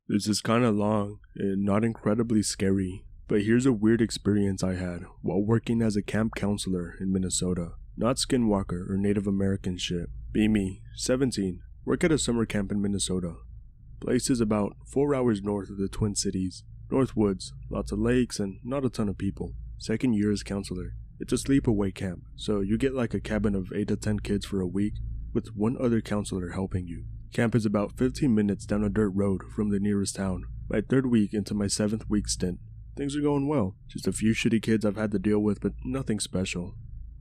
This is kinda long and not incredibly scary, but here's a weird experience I had while working as a camp counselor in Minnesota. Not Skinwalker or Native American shit. Be me, 17, work at a summer camp in Minnesota. Place is about 4 hours north of the Twin Cities. North Woods, lots of lakes and not a ton of people. Second year as counselor. It's a sleepaway camp, so you get like a cabin of 8 to 10 kids for a week with one other counselor helping you. Camp is about 15 minutes down a dirt road from the nearest town. My 3rd week into my 7th week stint. Things are going well. Just a few shitty kids I've had to deal with, but nothing special.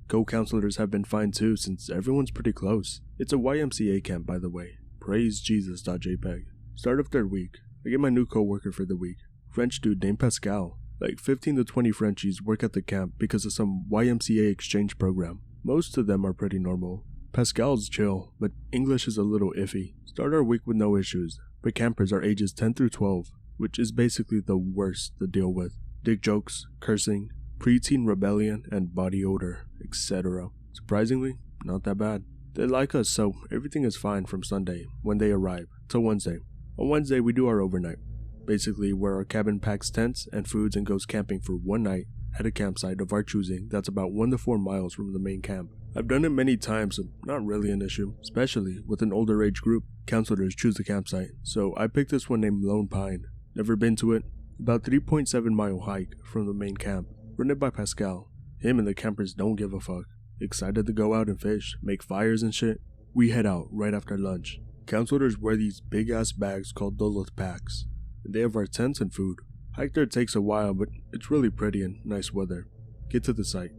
Co-counselors have been fine too since everyone's pretty close. It's a YMCA camp, by the way. Praise Jesus.jpg. Start of 3rd week. I get my new co-worker for the week. French dude named Pascal. Like 15 to 20 Frenchies work at the camp because of some YMCA exchange program. Most of them are pretty normal. Pascal's chill, but English is a little iffy. Start our week with no issues, but campers are ages 10 through 12, which is basically the worst to deal with. Dick jokes, cursing, preteen rebellion, and body odor, etc. Surprisingly, not that bad. They like us, so everything is fine from Sunday, when they arrive, till Wednesday. On Wednesday, we do our overnight. Basically, where our cabin packs tents and foods and goes camping for one night at a campsite of our choosing that's about 1 to 4 miles from the main camp. I've done it many times, so not really an issue, especially with an older age group. Counselors choose the campsite, so I picked this one named Lone Pine. Never been to it. About 3.7 mile hike from the main camp, run it by Pascal. Him and the campers don't give a fuck. Excited to go out and fish, make fires and shit. We head out right after lunch. Counselors wear these big ass bags called Duluth packs. They have our tents and food. Hike there takes a while, but it's really pretty and nice weather. Get to the site.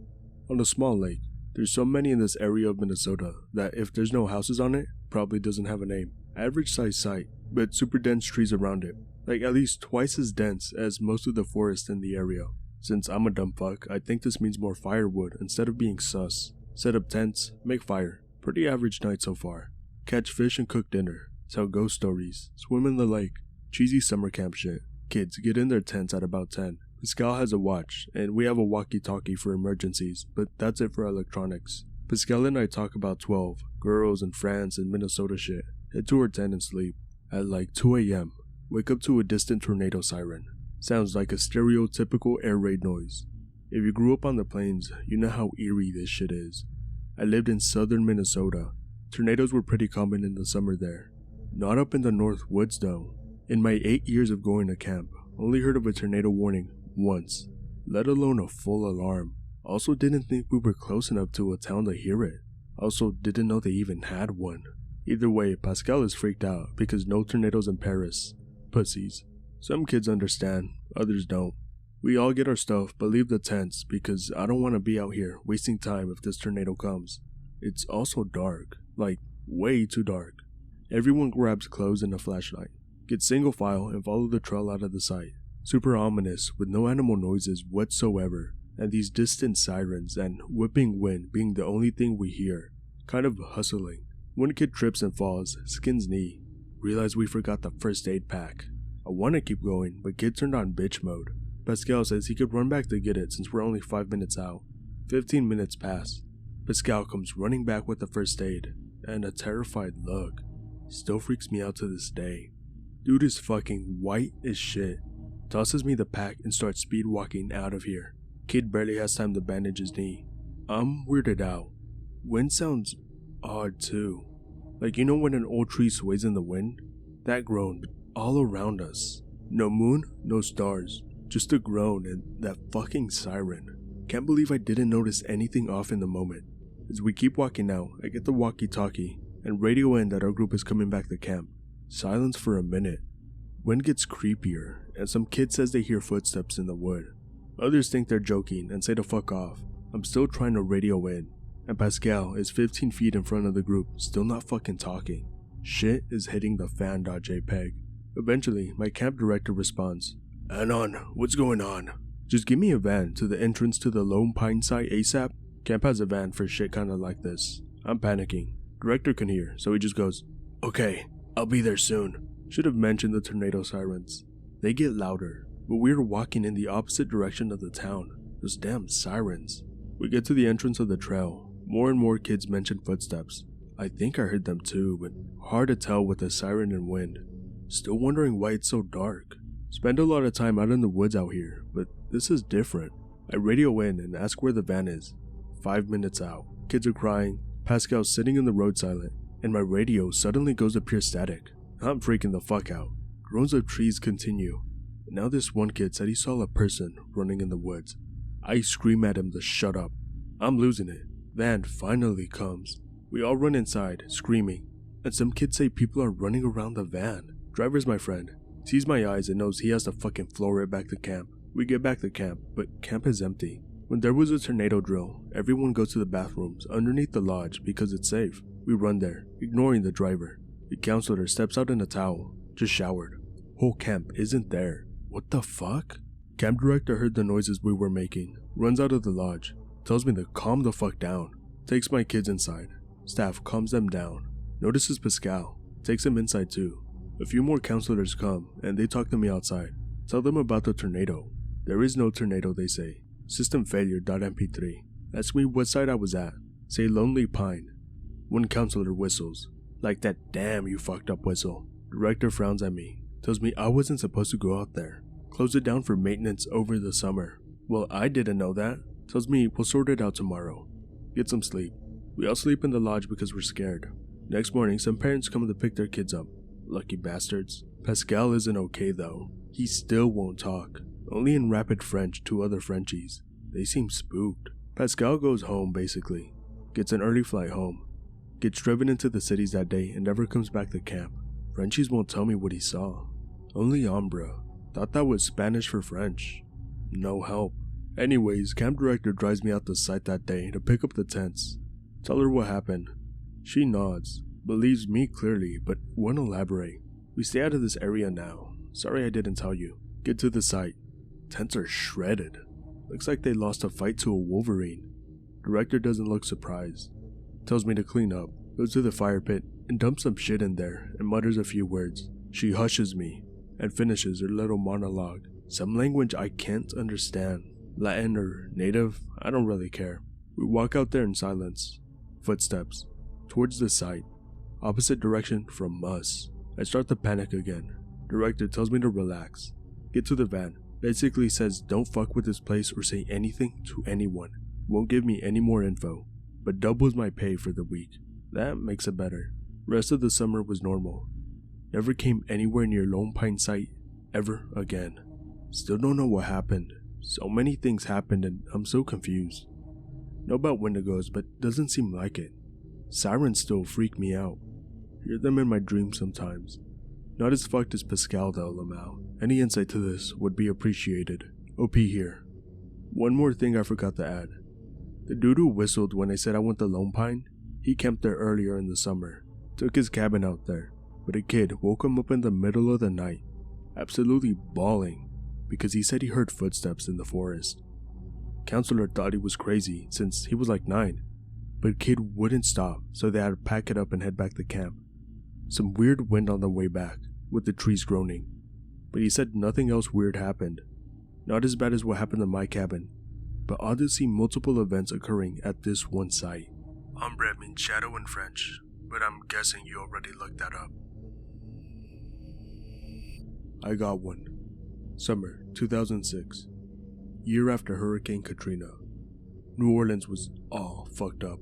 On a small lake. There's so many in this area of Minnesota that if there's no houses on it, probably doesn't have a name. Average size site, but super dense trees around it. Like at least twice as dense as most of the forest in the area. Since I'm a dumb fuck, I think this means more firewood instead of being sus. Set up tents, make fire. Pretty average night so far. Catch fish and cook dinner. Tell ghost stories. Swim in the lake. Cheesy summer camp shit. Kids get in their tents at about 10. Pascal has a watch, and we have a walkie-talkie for emergencies, but that's it for electronics. Pascal and I talk about 12, girls and friends and Minnesota shit. Head to our tent and sleep. At like 2 a.m., wake up to a distant tornado siren. Sounds like a stereotypical air raid noise. If you grew up on the plains, you know how eerie this shit is. I lived in southern Minnesota. Tornadoes were pretty common in the summer there. Not up in the North Woods though. In my 8 years of going to camp, only heard of a tornado warning once, let alone a full alarm. Also didn't think we were close enough to a town to hear it. Also didn't know they even had one. Either way, Pascal is freaked out because no tornadoes in Paris. Pussies. Some kids understand, others don't. We all get our stuff but leave the tents because I don't want to be out here wasting time if this tornado comes. It's also dark, like way too dark. Everyone grabs clothes and a flashlight. Get single file and follow the trail out of the site. Super ominous with no animal noises whatsoever, and these distant sirens and whipping wind being the only thing we hear. Kind of hustling. One kid trips and falls, skins knee. Realize we forgot the first aid pack. I want to keep going, but kid turned on bitch mode. Pascal says he could run back to get it since we're only 5 minutes out. 15 minutes pass. Pascal comes running back with the first aid, and a terrified look. Still freaks me out to this day. Dude is fucking white as shit. Tosses me the pack and starts speed walking out of here. Kid barely has time to bandage his knee. I'm weirded out. Wind sounds odd too. Like you know when an old tree sways in the wind? That groan all around us. No moon, no stars. Just a groan and that fucking siren. Can't believe I didn't notice anything off in the moment. As we keep walking out, I get the walkie-talkie and radio in that our group is coming back to camp. Silence for a minute. Wind gets creepier, and some kid says they hear footsteps in the wood. Others think they're joking and say to fuck off. I'm still trying to radio in, and Pascal is 15 feet in front of the group, still not fucking talking. Shit is hitting the fan.jpg. Eventually, my camp director responds, Anon, what's going on? Just give me a van to the entrance to the Lone Pine site ASAP. Camp has a van for shit kinda like this. I'm panicking. Director can hear, so he just goes, okay, I'll be there soon. Should have mentioned the tornado sirens. They get louder, but we're walking in the opposite direction of the town. Those damn sirens. We get to the entrance of the trail. More and more kids mention footsteps. I think I heard them too, but hard to tell with the siren and wind. Still wondering why it's so dark. Spend a lot of time out in the woods out here, but this is different. I radio in and ask where the van is. 5 minutes out. Kids are crying, Pascal's sitting in the road silent, and my radio suddenly goes to pure static. I'm freaking the fuck out. Drones of trees continue. And now this one kid said he saw a person running in the woods. I scream at him to shut up. I'm losing it. Van finally comes. We all run inside, screaming, and some kids say people are running around the van. Driver's my friend. Sees my eyes and knows he has to fucking floor it back to camp. We get back to camp, but camp is empty. When there was a tornado drill, everyone goes to the bathrooms underneath the lodge because it's safe. We run there, ignoring the driver. The counselor steps out in a towel, just showered. Whole camp isn't there. What the fuck? Camp director heard the noises we were making, runs out of the lodge, tells me to calm the fuck down, takes my kids inside. Staff calms them down, notices Pascal, takes him inside too. A few more counselors come and they talk to me outside, tell them about the tornado. There is no tornado, they say. System failure.mp3. Ask me what side I was at. Say Lonely Pine. One counselor whistles, like that damn you fucked up whistle. Director frowns at me, tells me I wasn't supposed to go out there. Close it down for maintenance over the summer. Well, I didn't know that. Tells me we'll sort it out tomorrow. Get some sleep. We all sleep in the lodge because we're scared. Next morning, some parents come to pick their kids up. Lucky bastards. Pascal isn't okay though. He still won't talk. Only in rapid French to other Frenchies. They seem spooked. Pascal goes home basically. Gets an early flight home. Gets driven into the cities that day and never comes back to camp. Frenchies won't tell me what he saw. Only Ambra. Thought that was Spanish for French. No help. Anyways, camp director drives me out the site that day to pick up the tents. Tell her what happened. She nods, believes me clearly, but won't elaborate. We stay out of this area now. Sorry I didn't tell you. Get to the site. Tents are shredded. Looks like they lost a fight to a wolverine. Director doesn't look surprised. Tells me to clean up, goes to the fire pit, and dumps some shit in there, and mutters a few words. She hushes me, and finishes her little monologue. Some language I can't understand. Latin or native, I don't really care. We walk out there in silence. Footsteps. Towards the site. Opposite direction from us. I start to panic again. Director tells me to relax. Get to the van. Basically says don't fuck with this place or say anything to anyone. Won't give me any more info, but doubles my pay for the week. That makes it better. Rest of the summer was normal. Never came anywhere near Lone Pine site ever again. Still don't know what happened. So many things happened and I'm so confused. Know about Wendigos, but doesn't seem like it. Sirens still freak me out. Hear them in my dreams sometimes. Not as fucked as Pascal though, Lamau. Any insight to this would be appreciated. OP here. One more thing I forgot to add. The dude who whistled when I said I went to Lone Pine, he camped there earlier in the summer. Took his cabin out there, but a kid woke him up in the middle of the night, absolutely bawling, because he said he heard footsteps in the forest. Counselor thought he was crazy since he was like 9, but kid wouldn't stop, so they had to pack it up and head back to camp. Some weird wind on the way back, with the trees groaning, but he said nothing else weird happened. Not as bad as what happened in my cabin, but odd to see multiple events occurring at this one site. Ombre means shadow in French, but I'm guessing you already looked that up. I got one. Summer 2006. Year after Hurricane Katrina. New Orleans was all fucked up.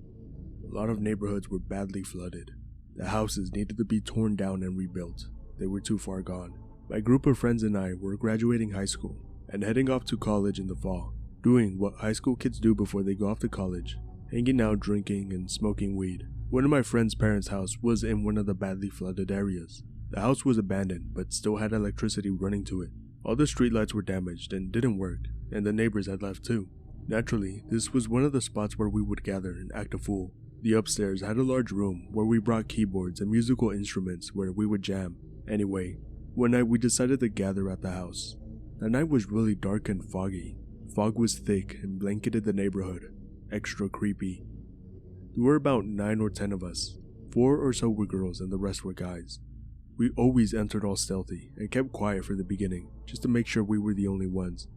A lot of neighborhoods were badly flooded. The houses needed to be torn down and rebuilt. They were too far gone. My group of friends and I were graduating high school and heading off to college in the fall, doing what high school kids do before they go off to college, hanging out, drinking, and smoking weed. One of my friend's parents' house was in one of the badly flooded areas. The house was abandoned but still had electricity running to it. All the streetlights were damaged and didn't work, and the neighbors had left too. Naturally, this was one of the spots where we would gather and act a fool. The upstairs had a large room where we brought keyboards and musical instruments where we would jam. Anyway, one night we decided to gather at the house. The night was really dark and foggy. Fog was thick and blanketed the neighborhood. Extra creepy. There were about 9 or 10 of us. 4 or so were girls and the rest were guys. We always entered all stealthy and kept quiet for the beginning, just to make sure we were the only ones,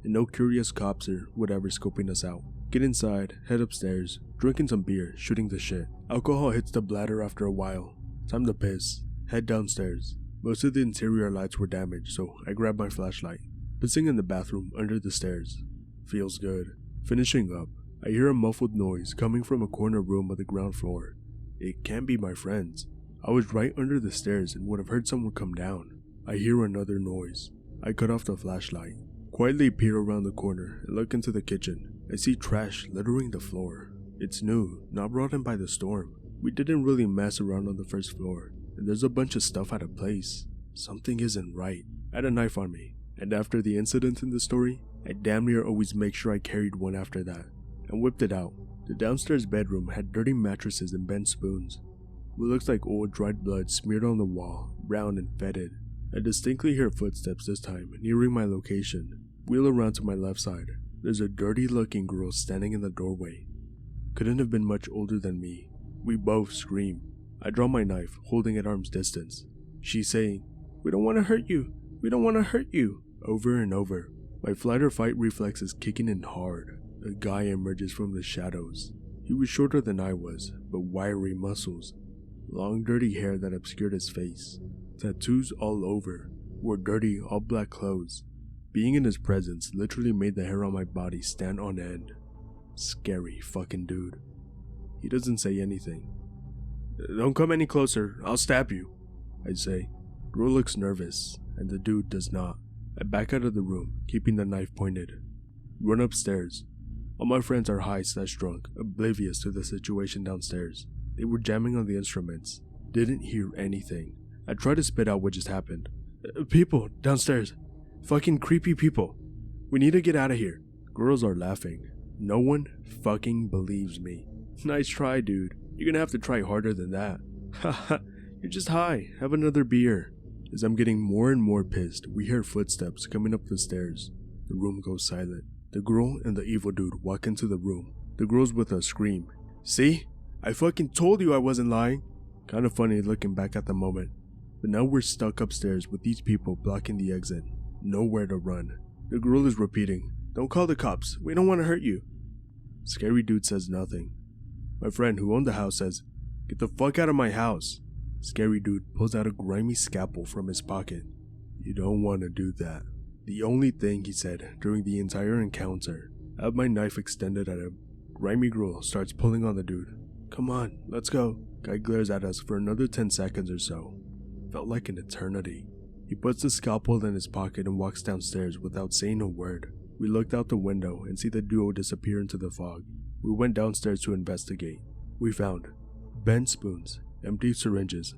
and no curious cops or whatever scoping us out. Get inside, head upstairs, drinking some beer, shooting the shit. Alcohol hits the bladder after a while. Time to piss. Head downstairs. Most of the interior lights were damaged, so I grabbed my flashlight. Pissing in the bathroom under the stairs. Feels good. Finishing up, I hear a muffled noise coming from a corner room of the ground floor. It can't be my friends. I was right under the stairs and would have heard someone come down. I hear another noise. I cut off the flashlight. Quietly peer around the corner and look into the kitchen. I see trash littering the floor. It's new, not brought in by the storm. We didn't really mess around on the first floor, and there's a bunch of stuff out of place. Something isn't right. I had a knife on me, and after the incident in the story, I damn near always make sure I carried one after that, and whipped it out. The downstairs bedroom had dirty mattresses and bent spoons. What looks like old dried blood smeared on the wall, brown and fetid. I distinctly hear footsteps this time, nearing my location. Wheel around to my left side. There's a dirty looking girl standing in the doorway. Couldn't have been much older than me. We both scream. I draw my knife, holding at arm's distance. She's saying, "We don't want to hurt you. We don't want to hurt you," over and over. My flight or fight reflex is kicking in hard. A guy emerges from the shadows. He was shorter than I was, but wiry muscles. Long dirty hair that obscured his face. Tattoos all over. Wore dirty, all black clothes. Being in his presence literally made the hair on my body stand on end. Scary fucking dude. He doesn't say anything. "Don't come any closer, I'll stab you," I say. Girl looks nervous, and the dude does not. I back out of the room, keeping the knife pointed. Run upstairs. All my friends are high/drunk, oblivious to the situation downstairs. They were jamming on the instruments. Didn't hear anything. I tried to spit out what just happened. "People downstairs. Fucking creepy people. We need to get out of here." Girls are laughing. No one fucking believes me. "Nice try, dude. You're gonna have to try harder than that." "Haha, you're just high. Have another beer." As I'm getting more and more pissed, we hear footsteps coming up the stairs. The room goes silent. The girl and the evil dude walk into the room. The girls with us scream, "See? I fucking told you I wasn't lying." Kinda funny looking back at the moment. But now we're stuck upstairs with these people blocking the exit. Nowhere to run. The girl is repeating, "Don't call the cops. We don't want to hurt you." Scary dude says nothing. My friend who owned the house says, "Get the fuck out of my house." Scary dude pulls out a grimy scalpel from his pocket. "You don't want to do that." The only thing he said during the entire encounter. I have my knife extended at him. Grimy girl starts pulling on the dude. "Come on, let's go." Guy glares at us for another 10 seconds or so. Felt like an eternity. He puts the scalpel in his pocket and walks downstairs without saying a word. We looked out the window and see the duo disappear into the fog. We went downstairs to investigate. We found bent spoons, empty syringes,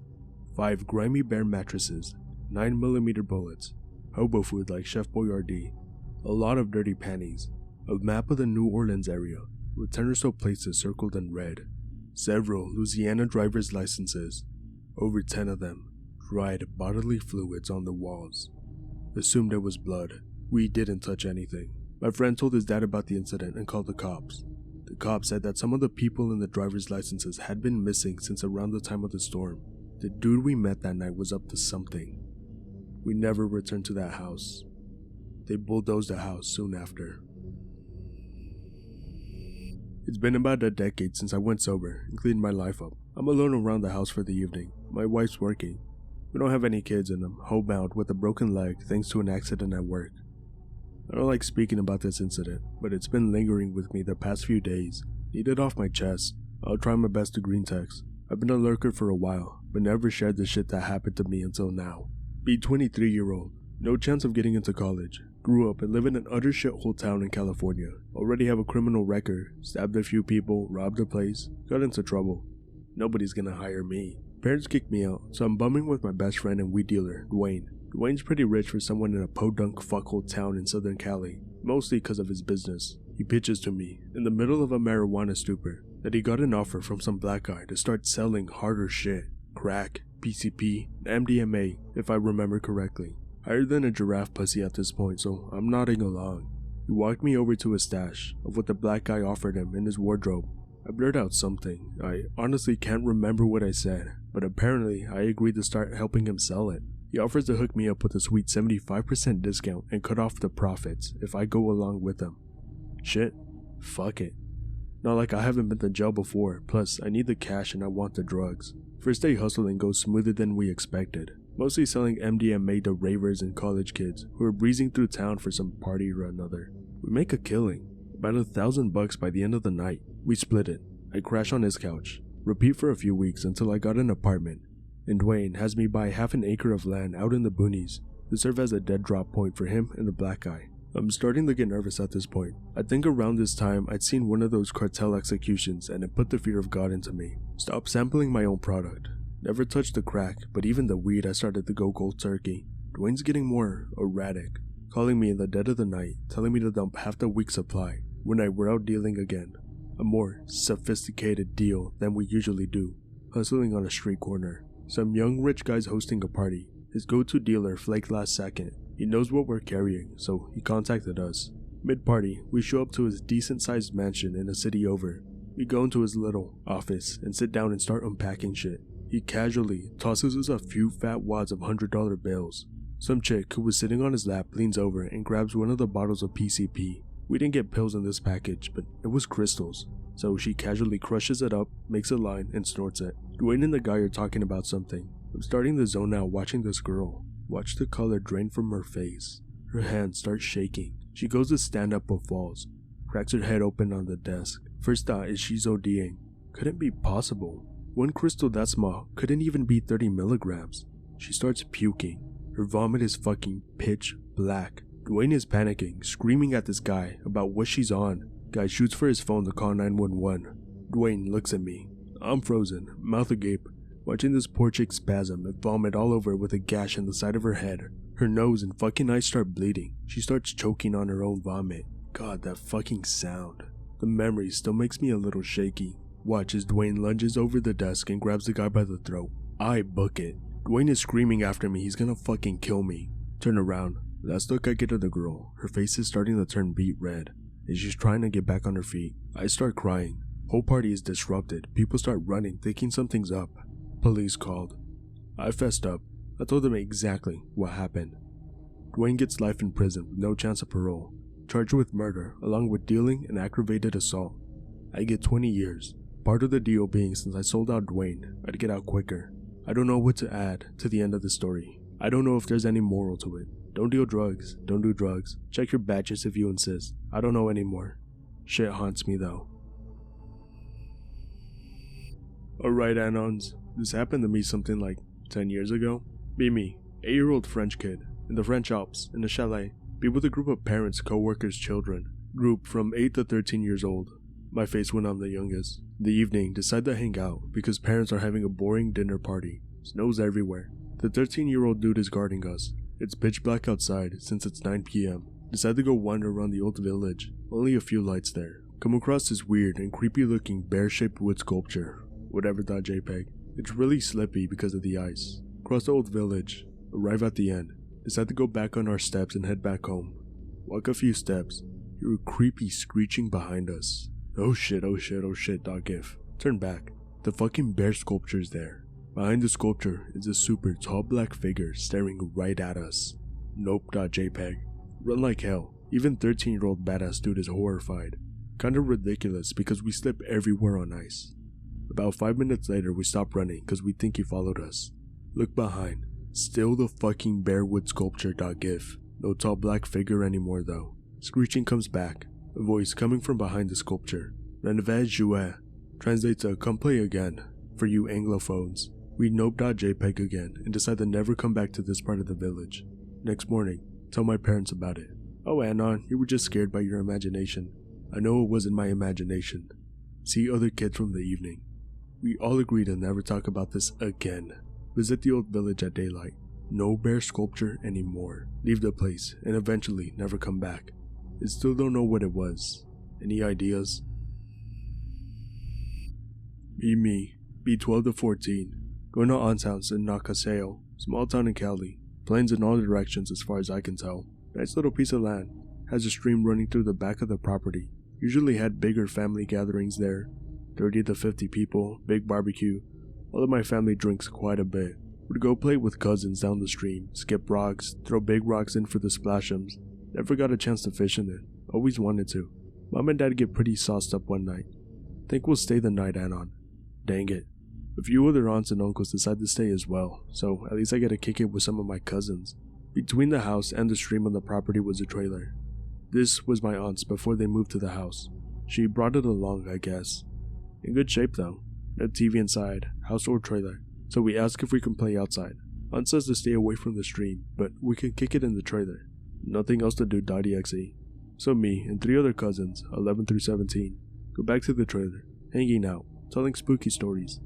5 grimy bare mattresses, 9mm bullets, hobo food like Chef Boyardee, a lot of dirty panties, a map of the New Orleans area with 10 or so places circled in red, several Louisiana driver's licenses, over 10 of them, dried bodily fluids on the walls. Assumed it was blood. We didn't touch anything. My friend told his dad about the incident and called the cops. The cops said that some of the people in the driver's licenses had been missing since around the time of the storm. The dude we met that night was up to something. We never returned to that house. They bulldozed the house soon after. It's been about a decade since I went sober and cleaned my life up. I'm alone around the house for the evening. My wife's working. We don't have any kids and I'm homebound with a broken leg thanks to an accident at work. I don't like speaking about this incident, but it's been lingering with me the past few days. Need it off my chest. I'll try my best to Greentexts. I've been a lurker for a while, but never shared the shit that happened to me until now. Be 23-year-old. No chance of getting into college. Grew up and live in an utter shithole town in California. Already have a criminal record. Stabbed a few people, robbed a place, got into trouble. Nobody's gonna hire me. Parents kicked me out, so I'm bumming with my best friend and weed dealer, Dwayne. Dwayne's pretty rich for someone in a podunk fuckhole town in Southern Cali, mostly because of his business. He pitches to me, in the middle of a marijuana stupor, that he got an offer from some black guy to start selling harder shit. Crack, PCP, MDMA, if I remember correctly. Higher than a giraffe pussy at this point, so I'm nodding along. He walked me over to a stash of what the black guy offered him in his wardrobe. I blurred out something. I honestly can't remember what I said, but apparently I agreed to start helping him sell it. He offers to hook me up with a sweet 75% discount and cut off the profits if I go along with him. Shit, fuck it. Not like I haven't been to jail before, plus I need the cash and I want the drugs. First day hustling goes smoother than we expected. mostly selling MDMA to ravers and college kids who are breezing through town for some party or another. We make a killing, about $1,000 by the end of the night. We split it. I crash on his couch, repeat for a few weeks until I got an apartment, and Dwayne has me buy half an acre of land out in the boonies to serve as a dead drop point for him and the black guy. I'm starting to get nervous at this point. I think around this time I'd seen one of those cartel executions and it put the fear of God into me. Stop sampling my own product. Never touched the crack, but even the weed I started to go cold turkey. Dwayne's getting more erratic, calling me in the dead of the night, telling me to dump half the week's supply when we're out dealing again. A more sophisticated deal than we usually do, hustling on a street corner. Some young rich guy's hosting a party. His go-to dealer flaked last second. He knows what we're carrying, so he contacted us. Mid-party, we show up to his decent-sized mansion in a city over. We go into his little office and sit down and start unpacking shit. He casually tosses us a few fat wads of $100 bills. Some chick who was sitting on his lap leans over and grabs one of the bottles of PCP. We didn't get pills in this package, but it was crystals. So she casually crushes it up, makes a line, and snorts it. Dwayne and the guy are talking about something. I'm starting to zone out watching this girl. Watch the color drain from her face. Her hands start shaking. She goes to stand up but falls. Cracks her head open on the desk. First thought is she's ODing. Couldn't be possible. One crystal that small couldn't even be 30 milligrams. She starts puking. Her vomit is fucking pitch black. Dwayne is panicking, screaming at this guy about what she's on. Guy shoots for his phone to call 911. Dwayne looks at me. I'm frozen, mouth agape, watching this poor chick spasm and vomit all over with a gash in the side of her head. Her nose and fucking eyes start bleeding. She starts choking on her own vomit. God, that fucking sound. The memory still makes me a little shaky. Watch as Dwayne lunges over the desk and grabs the guy by the throat. I book it. Dwayne is screaming after me, he's gonna fucking kill me. Turn around. Last look I get of the girl. Her face is starting to turn beet red, and she's trying to get back on her feet. I start crying. Whole party is disrupted. People start running, thinking something's up. Police called. I fessed up. I told them exactly what happened. Dwayne gets life in prison with no chance of parole, charged with murder along with dealing and aggravated assault. I get 20 years. Part of the deal being since I sold out Dwayne, I'd get out quicker. I don't know what to add to the end of the story. I don't know if there's any moral to it. Don't deal drugs, don't do drugs. Check your badges if you insist. I don't know anymore. Shit haunts me though. Alright Anons, this happened to me something like 10 years ago. Be me, 8-year-old French kid, in the French Alps, in a chalet. Be with a group of parents, co-workers, children. Group from 8 to 13 years old. My face when I'm the youngest. The evening, decide to hang out because parents are having a boring dinner party. Snow's everywhere. The 13-year-old dude is guarding us. It's pitch black outside since it's 9 p.m. Decide to go wander around the old village. Only a few lights there. Come across this weird and creepy looking bear-shaped wood sculpture. Whatever.jpg. It's really slippy because of the ice. Cross the old village. Arrive at the end. Decide to go back on our steps and head back home. Walk a few steps. Hear a creepy screeching behind us. Oh shit, oh shit, oh shit, .gif. Turn back. The fucking bear sculpture's there. Behind the sculpture is a super tall black figure staring right at us. Nope.jpg. Run like hell. Even 13-year-old badass dude is horrified. Kinda ridiculous because we slip everywhere on ice. About 5 minutes later we stop running because we think he followed us. Look behind. Still the fucking bear wood sculpture.gif. No tall black figure anymore though. Screeching comes back. A voice coming from behind the sculpture. Renevez jouer. Translates to come play again. For you anglophones. We nope.jpg again and decide to never come back to this part of the village. Next morning, tell my parents about it. Oh Anon, you were just scared by your imagination. I know it wasn't my imagination. See other kids from the evening. We all agree to never talk about this again. Visit the old village at daylight. No bear sculpture anymore. Leave the place and eventually never come back. I still don't know what it was. Any ideas? Be me. Be 12 to 14. Going to Aunt's house in Nakaseo, small town in Cali. Plains in all directions as far as I can tell. Nice little piece of land. Has a stream running through the back of the property. Usually had bigger family gatherings there. 30 to 50 people, big barbecue. All of my family drinks quite a bit. Would go play with cousins down the stream, skip rocks, throw big rocks in for the splashems. Never got a chance to fish in it. Always wanted to. Mom and Dad get pretty sauced up one night. Think we'll stay the night, Anon. Dang it. A few other aunts and uncles decide to stay as well, so at least I get to kick it with some of my cousins. Between the house and the stream on the property was a trailer. This was my aunt's before they moved to the house. She brought it along, I guess. In good shape though. No TV inside, house or trailer, so we ask if we can play outside. Aunt says to stay away from the stream, but we can kick it in the trailer. Nothing else to do, .exe. So me and 3 other cousins, 11 through 17, go back to the trailer, hanging out, telling spooky stories.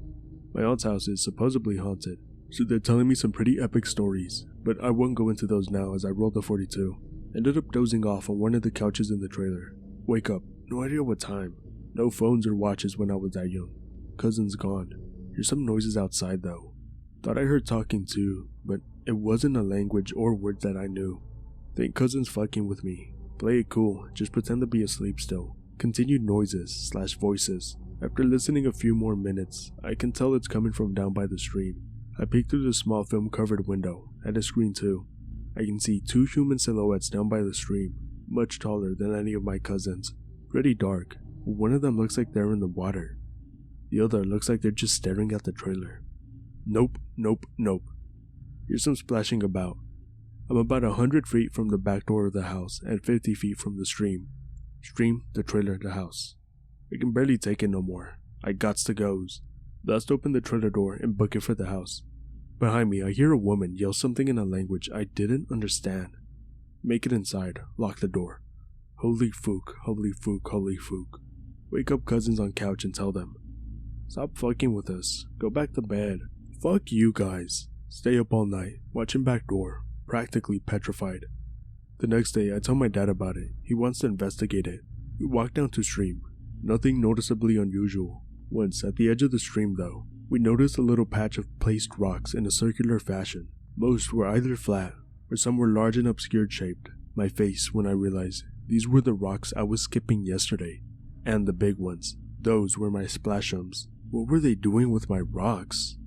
My aunt's house is supposedly haunted, so they're telling me some pretty epic stories, but I won't go into those now as I rolled a 42. Ended up dozing off on one of the couches in the trailer. Wake up, no idea what time. No phones or watches when I was that young. Cousin's gone. Hear some noises outside though. Thought I heard talking too, but it wasn't a language or words that I knew. Think cousin's fucking with me. Play it cool, just pretend to be asleep still. Continued noises / voices. After listening a few more minutes, I can tell it's coming from down by the stream. I peek through the small film-covered window, at a screen too. I can see 2 human silhouettes down by the stream, much taller than any of my cousins. Pretty dark. One of them looks like they're in the water. The other looks like they're just staring at the trailer. Nope, nope, nope. Here's some splashing about. I'm about 100 feet from the back door of the house and 50 feet from the stream. Stream, the trailer, the house. I can barely take it no more. I gots to goes. Bust open the trailer door and book it for the house. Behind me, I hear a woman yell something in a language I didn't understand. Make it inside, lock the door. Holy fook, holy fook, holy fook. Wake up cousins on couch and tell them, stop fucking with us, go back to bed. Fuck you guys. Stay up all night, watching back door, practically petrified. The next day, I tell my dad about it. He wants to investigate it. We walk down to stream. Nothing noticeably unusual. Once, at the edge of the stream though, we noticed a little patch of placed rocks in a circular fashion. Most were either flat, or some were large and obscured shaped. My face when I realized these were the rocks I was skipping yesterday. And the big ones. Those were my splashums. What were they doing with my rocks?